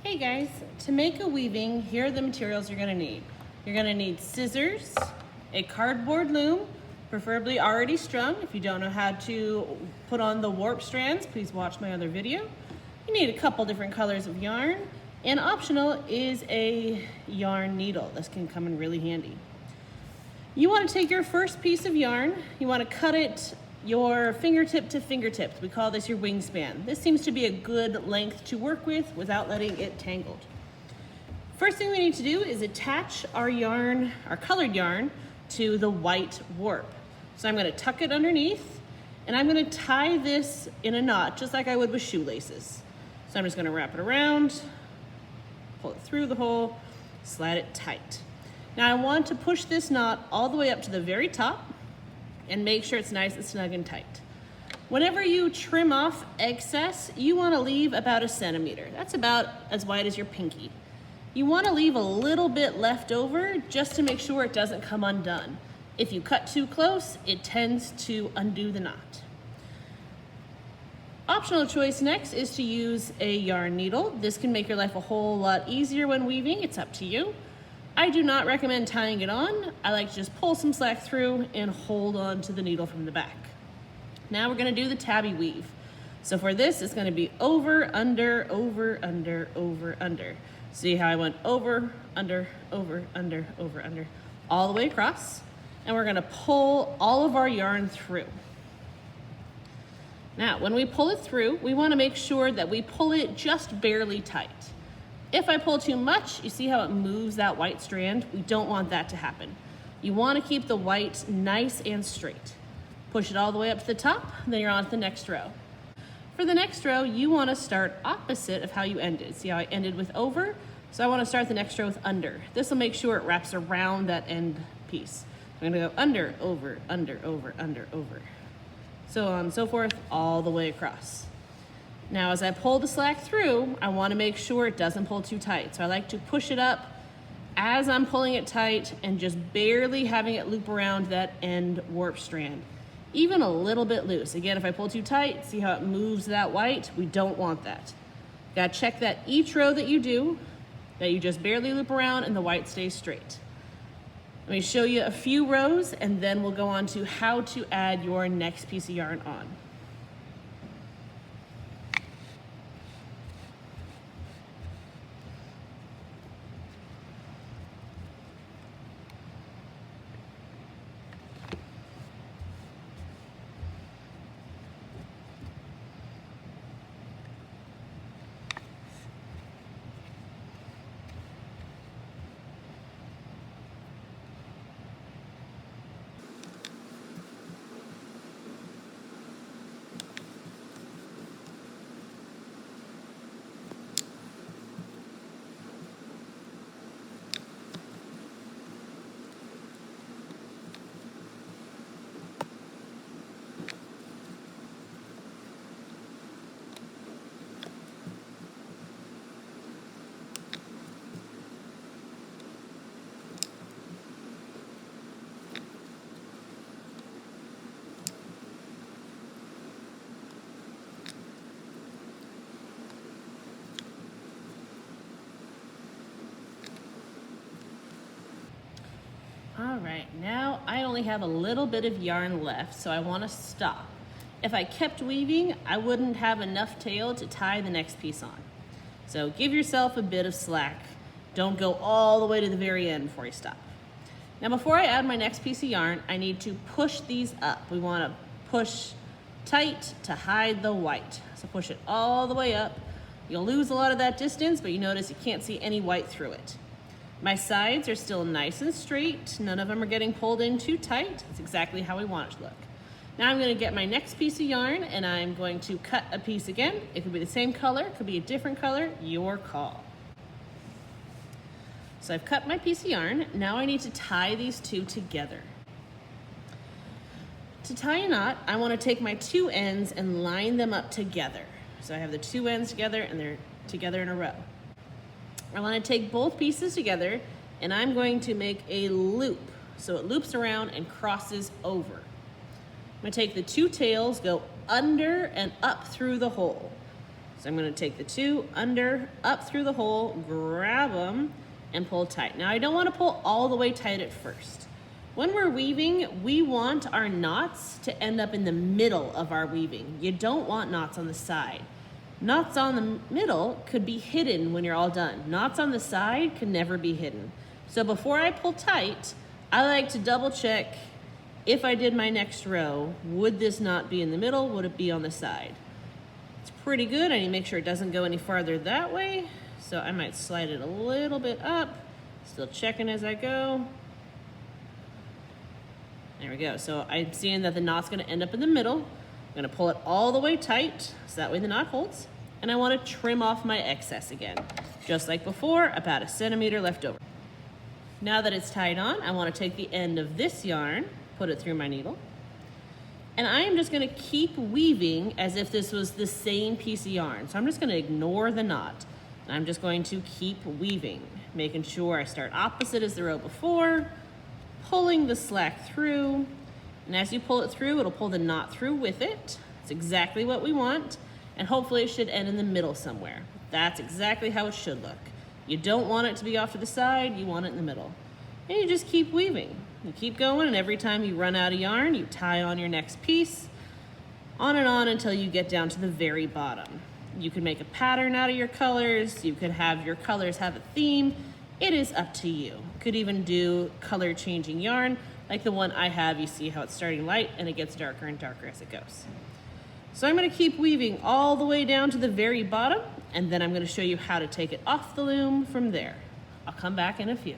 Hey guys, to make a weaving, here are the materials you're gonna need. You're gonna need scissors, a cardboard loom, preferably already strung. If you don't know how to put on the warp strands, please watch my other video. You need a couple different colors of yarn, and optional is a yarn needle. This can come in really handy. You wanna take your first piece of yarn, you wanna cut it your fingertip to fingertips. We call this your wingspan. This seems to be a good length to work with without letting it tangled. First thing we need to do is attach our yarn, our colored yarn, to the white warp. So I'm gonna tuck it underneath, and I'm gonna tie this in a knot, just like I would with shoelaces. So I'm just gonna wrap it around, pull it through the hole, slide it tight. Now I want to push this knot all the way up to the very top, and make sure it's nice and snug and tight. Whenever you trim off excess, you wanna leave about 1 centimeter. That's about as wide as your pinky. You wanna leave a little bit left over just to make sure it doesn't come undone. If you cut too close, it tends to undo the knot. Optional choice next is to use a yarn needle. This can make your life a whole lot easier when weaving. It's up to you. I do not recommend tying it on. I like to just pull some slack through and hold on to the needle from the back. Now we're gonna do the tabby weave. So for this, it's gonna be over, under, over, under, over, under. See how I went over, under, over, under, over, under, all the way across. And we're gonna pull all of our yarn through. Now, when we pull it through, we wanna make sure that we pull it just barely tight. If I pull too much, you see how it moves that white strand? We don't want that to happen. You want to keep the white nice and straight. Push it all the way up to the top, then you're on to the next row. For the next row, you want to start opposite of how you ended. See how I ended with over? So I want to start the next row with under. This will make sure it wraps around that end piece. I'm going to go under, over, under, over, under, over. So on and so forth, all the way across. Now, as I pull the slack through, I want to make sure it doesn't pull too tight. So I like to push it up as I'm pulling it tight and just barely having it loop around that end warp strand. Even a little bit loose. Again, if I pull too tight, see how it moves that white? We don't want that. Gotta check that each row that you do, that you just barely loop around and the white stays straight. Let me show you a few rows and then we'll go on to how to add your next piece of yarn on. All right, now I only have a little bit of yarn left, so I want to stop. If I kept weaving, I wouldn't have enough tail to tie the next piece on. So give yourself a bit of slack. Don't go all the way to the very end before you stop. Now before I add my next piece of yarn, I need to push these up. We want to push tight to hide the white. So push it all the way up. You'll lose a lot of that distance, but you notice you can't see any white through it. My sides are still nice and straight. None of them are getting pulled in too tight. It's exactly how we want it to look. Now I'm gonna get my next piece of yarn and I'm going to cut a piece again. It could be the same color, it could be a different color, your call. So I've cut my piece of yarn. Now I need to tie these two together. To tie a knot, I wanna take my two ends and line them up together. So I have the two ends together and they're together in a row. I want to take both pieces together and I'm going to make a loop. So it loops around and crosses over. I'm going to take the two tails, go under and up through the hole. So I'm gonna take the two under, up through the hole, grab them, and pull tight. Now I don't wanna pull all the way tight at first. When we're weaving, we want our knots to end up in the middle of our weaving. You don't want knots on the side. Knots on the middle could be hidden when you're all done. Knots on the side can never be hidden. So before I pull tight, I like to double check if I did my next row, would this knot be in the middle? Would it be on the side? It's pretty good. I need to make sure it doesn't go any farther that way. So I might slide it a little bit up. Still checking as I go. There we go. So I'm seeing that the knot's gonna end up in the middle. I'm gonna pull it all the way tight, so that way the knot holds. And I wanna trim off my excess again. Just like before, about 1 centimeter left over. Now that it's tied on, I wanna take the end of this yarn, put it through my needle, and I am just gonna keep weaving as if this was the same piece of yarn. So I'm just gonna ignore the knot. And I'm just going to keep weaving, making sure I start opposite as the row before, pulling the slack through, and as you pull it through, it'll pull the knot through with it. It's exactly what we want, and hopefully it should end in the middle somewhere. That's exactly how it should look. You don't want it to be off to the side, you want it in the middle. And you just keep weaving. You keep going, and every time you run out of yarn, you tie on your next piece, on and on until you get down to the very bottom. You can make a pattern out of your colors, you could have your colors have a theme. It is up to you. Could even do color changing yarn, like the one I have. You see how it's starting light and it gets darker and darker as it goes. So I'm gonna keep weaving all the way down to the very bottom, and then I'm gonna show you how to take it off the loom from there. I'll come back in a few.